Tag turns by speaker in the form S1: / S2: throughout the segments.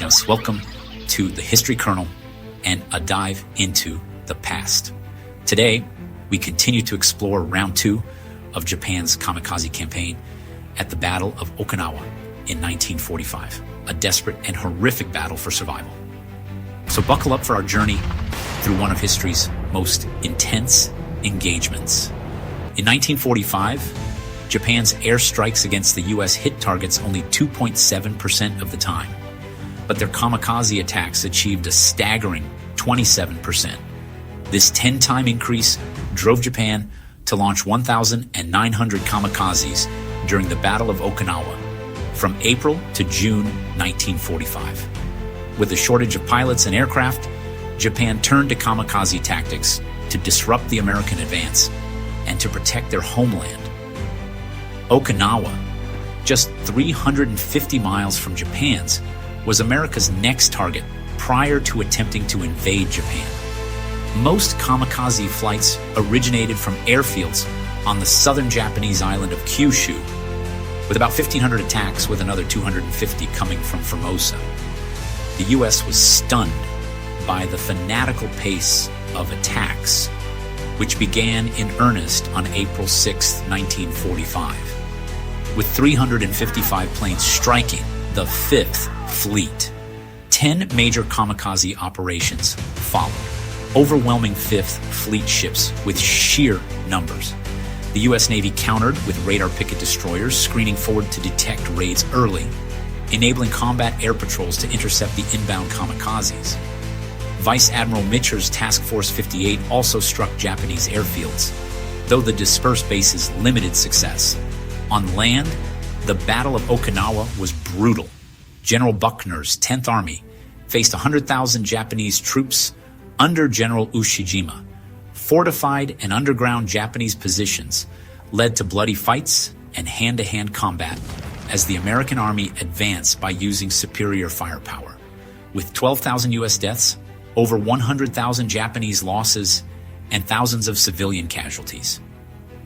S1: Yes, welcome to the History Kernel and a dive into the past. Today, we continue to explore round 2 of Japan's kamikaze campaign at the Battle of Okinawa in 1945, a desperate and horrific battle for survival. So buckle up for our journey through one of history's most intense engagements. In 1945, Japan's airstrikes against the U.S. hit targets only 2.7% of the time, but their kamikaze attacks achieved a staggering 27%. This 10-time increase drove Japan to launch 1,900 kamikazes during the Battle of Okinawa from April to June 1945. With a shortage of pilots and aircraft, Japan turned to kamikaze tactics to disrupt the American advance and to protect their homeland. Okinawa, just 350 miles from Japan's, was America's next target prior to attempting to invade Japan. Most kamikaze flights originated from airfields on the southern Japanese island of Kyushu, with about 1,500 attacks with another 250 coming from Formosa. The U.S. was stunned by the fanatical pace of attacks, which began in earnest on April 6, 1945, with 355 planes striking the 5th Fleet. 10 major kamikaze operations followed, overwhelming 5th Fleet ships with sheer numbers. The U.S. Navy countered with radar picket destroyers, screening forward to detect raids early, enabling combat air patrols to intercept the inbound kamikazes. Vice Admiral Mitscher's Task Force 58 also struck Japanese airfields, though the dispersed bases limited success. On land, the Battle of Okinawa was brutal. General Buckner's 10th Army faced 100,000 Japanese troops under General Ushijima. Fortified and underground Japanese positions led to bloody fights and hand-to-hand combat as the American Army advanced by using superior firepower. With 12,000 U.S. deaths, over 100,000 Japanese losses, and thousands of civilian casualties.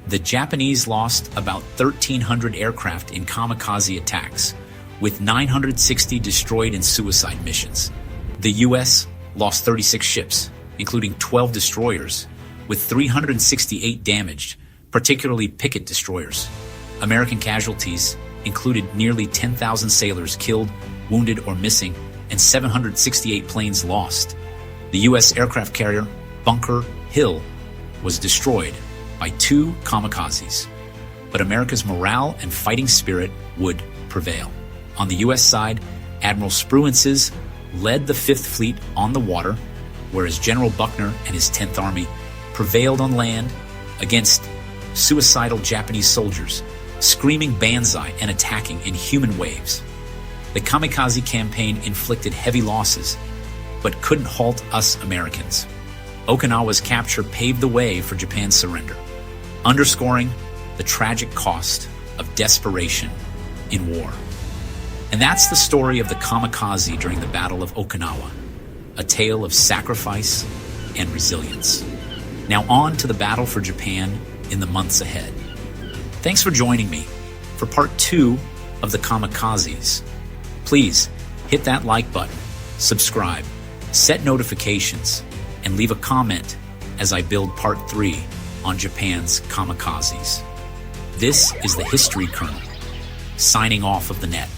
S1: The Japanese lost about 1,300 aircraft in kamikaze attacks, with 960 destroyed in suicide missions. The U.S. lost 36 ships, including 12 destroyers, with 368 damaged, particularly picket destroyers. American casualties included nearly 10,000 sailors killed, wounded, or missing, and 768 planes lost. The U.S. aircraft carrier Bunker Hill was destroyed by 2 kamikazes, but America's morale and fighting spirit would prevail. On the U.S. side, Admiral Spruance's led the 5th Fleet on the water, whereas General Buckner and his 10th Army prevailed on land against suicidal Japanese soldiers, screaming banzai and attacking in human waves. The kamikaze campaign inflicted heavy losses, but couldn't halt us Americans. Okinawa's capture paved the way for Japan's surrender, underscoring the tragic cost of desperation in war. And that's the story of the kamikaze during the Battle of Okinawa, a tale of sacrifice and resilience. Now on to the battle for Japan in the months ahead. Thanks for joining me for part 2 of the kamikazes. Please hit that like button, subscribe, set notifications, and leave a comment as I build part 3 on Japan's kamikazes. This is the History Kernel, signing off of the net.